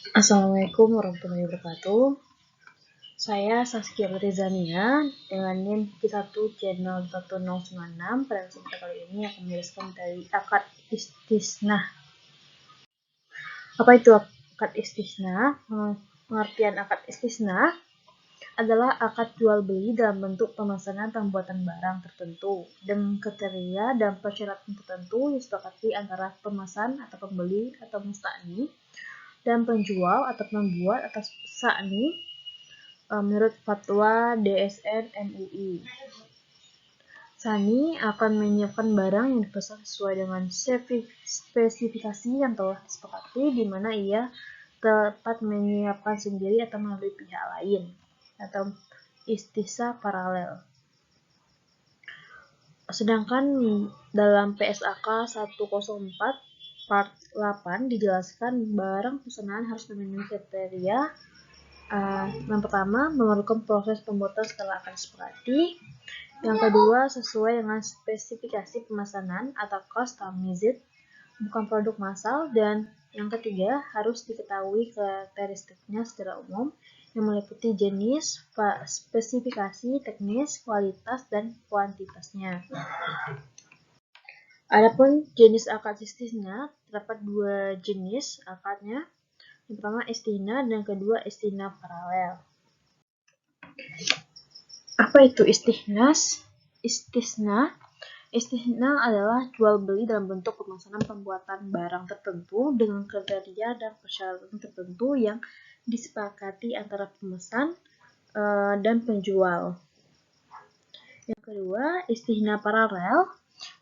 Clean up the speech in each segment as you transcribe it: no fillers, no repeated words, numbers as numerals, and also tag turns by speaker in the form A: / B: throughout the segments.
A: Assalamualaikum warahmatullahi wabarakatuh. Saya Saskia Rizania dengan NIM Q1 channel 1096. Pada kesempatan kali ini akan menjelaskan dari akad istisnah. Apa itu akad istisnah? Pengertian akad istisnah adalah akad jual beli dalam bentuk pemesanan pembuatan barang tertentu dengan kriteria dan persyaratan tertentu yang disepakati antara pemesan atau pembeli atau musta'ni dan penjual atau pembuat atas sa'ni menurut fatwa DSN MUI. Sani akan menyiapkan barang yang dipesan sesuai dengan spesifikasi yang telah disepakati, di mana ia dapat menyiapkan sendiri atau melalui pihak lain, atau istisna paralel. Sedangkan dalam PSAK 104 Part 8 dijelaskan barang pesanan harus memenuhi kriteria. Yang pertama, memerlukan proses pembuatan setelah akan disepakati. Yang kedua, sesuai dengan spesifikasi pemesanan atau customized, bukan produk massal. Dan yang ketiga, harus diketahui karakteristiknya secara umum yang meliputi jenis, spesifikasi, teknis, kualitas, dan kuantitasnya. Adapun jenis akad istisna, terdapat dua jenis akadnya. Yang pertama istisna dan yang kedua istisna paralel. Apa itu istisna? Istisna adalah jual beli dalam bentuk pemesanan pembuatan barang tertentu dengan kriteria dan persyaratan tertentu yang disepakati antara pemesan dan penjual. Yang kedua, istisna paralel.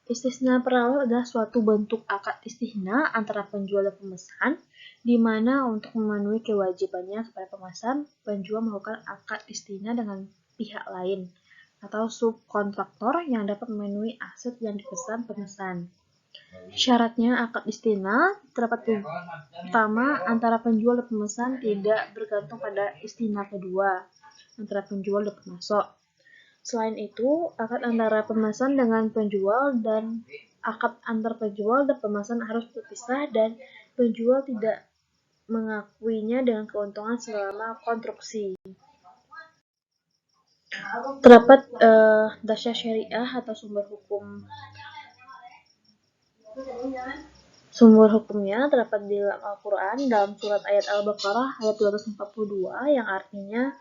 A: Istisna paralel adalah suatu bentuk akad istisna antara penjual dan pemesan, di mana untuk memenuhi kewajibannya kepada pemesan, penjual melakukan akad istisna dengan pihak lain atau subkontraktor yang dapat memenuhi aset yang dipesan pemesan. Syaratnya akad istisna terdapat pertama, antara penjual dan pemesan tidak bergantung pada istisna kedua antara penjual dan pemasok. Selain itu, akad antara pemesan dengan penjual dan akad antar penjual dan pemesan harus berpisah dan penjual tidak mengakuinya dengan keuntungan selama konstruksi. Terdapat dasar syariah atau sumber hukumnya terdapat di dalam Al-Quran dalam surat ayat Al-Baqarah ayat 242 yang artinya,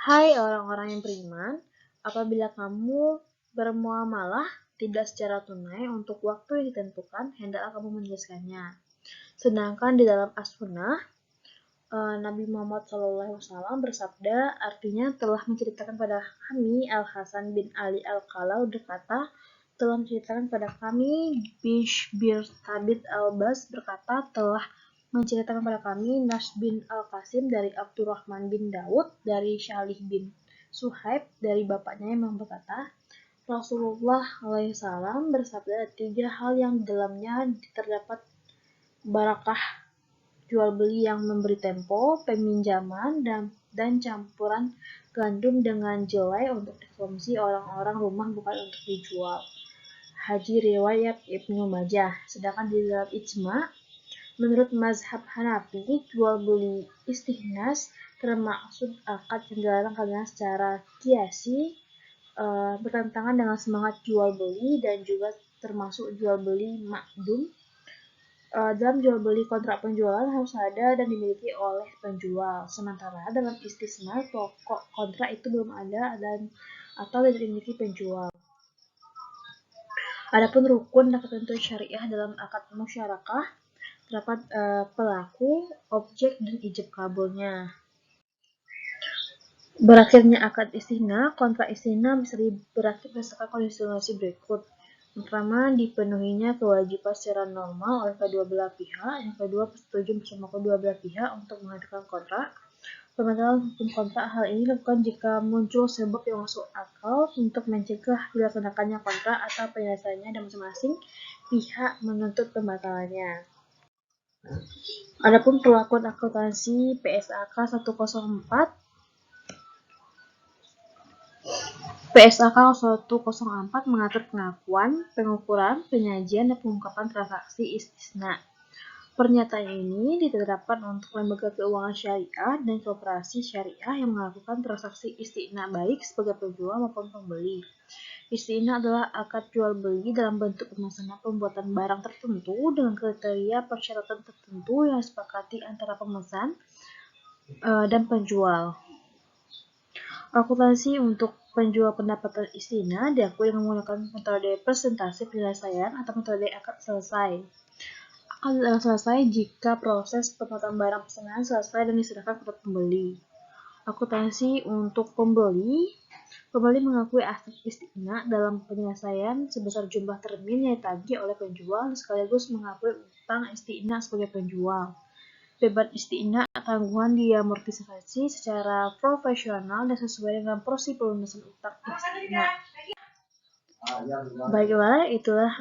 A: hai orang-orang yang beriman, apabila kamu bermuamalah tidak secara tunai untuk waktu yang ditentukan, hendaklah kamu menjelaskannya. Sedangkan di dalam As-Sunnah, Nabi Muhammad SAW bersabda, artinya telah menceritakan pada kami Al-Hasan bin Ali Al-Qalau berkata, telah menceritakan pada kami Bishr Thabit Al-Bas berkata, telah menceritakan pada kami Nas bin Al-Qasim dari Abdurrahman bin Daud dari Syalih bin Suhaib dari bapaknya yang berkata, Rasulullah SAW bersabda, 3 hal yang di dalamnya terdapat barakah jual beli yang memberi tempo, peminjaman, dan campuran gandum dengan jelai untuk dikonsumsi orang-orang rumah bukan untuk dijual. Haji riwayat Ibnu Majah. Sedangkan di dalam ijma, menurut mazhab Hanafi, jual beli istihnas termaksud akad yang dilarang karena secara kiasi bertentangan dengan semangat jual beli dan juga termasuk jual beli makdum. Dalam jual beli kontrak penjualan harus ada dan dimiliki oleh penjual. Sementara dalam istisna pokok kontrak itu belum ada atau tidak dimiliki penjual. Adapun rukun dan ketentuan syariah dalam akad musyarakah terdapat pelaku, objek, dan ijab kabulnya. Berakhirnya akad istisna, kontrak istisna bisa berakhir berdasarkan kondisi berikut. Yang pertama, dipenuhinya kewajiban secara normal oleh kedua belah pihak. Yang kedua, persetujuan bersama kedua belah pihak untuk mengadakan kontrak. Pembatalan hukum kontrak hal ini dilakukan jika muncul sebab yang masuk akal untuk mencegah dilaksanakannya kontrak atau penyelesaiannya dan masing-masing pihak menuntut pembatalannya. Adapun perlakuan akuntansi PSAK 104 mengatur pengakuan, pengukuran, penyajian, dan pengungkapan transaksi istisna. Pernyataan ini diterapkan untuk lembaga keuangan syariah dan koperasi syariah yang melakukan transaksi isti'na baik sebagai penjual maupun pembeli. Isti'na adalah akad jual beli dalam bentuk pemesanan pembuatan barang tertentu dengan kriteria persyaratan tertentu yang disepakati antara pemesan dan penjual. Akuntansi untuk penjual pendapatan isti'na diakui dengan menggunakan metode presentasi penyelesaian atau metode akad selesai. Akad selesai jika proses pembuatan barang pesanan selesai dan diserahkan kepada pembeli. Akuntansi untuk pembeli mengakui aset isti'na dalam penyelesaian sebesar jumlah termin yang ditagih oleh penjual sekaligus mengakui utang isti'na sebagai penjual. Beban isti'na tanggungan diamortisasi secara profesional dan sesuai dengan porsi pelunasan utang isti'na. Baiklah, itulah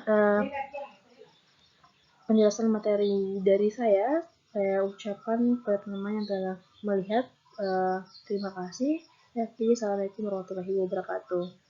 A: penjelasan materi dari saya. Saya ucapkan kepada teman-teman yang telah melihat. Terima kasih. Assalamualaikum warahmatullahi wabarakatuh.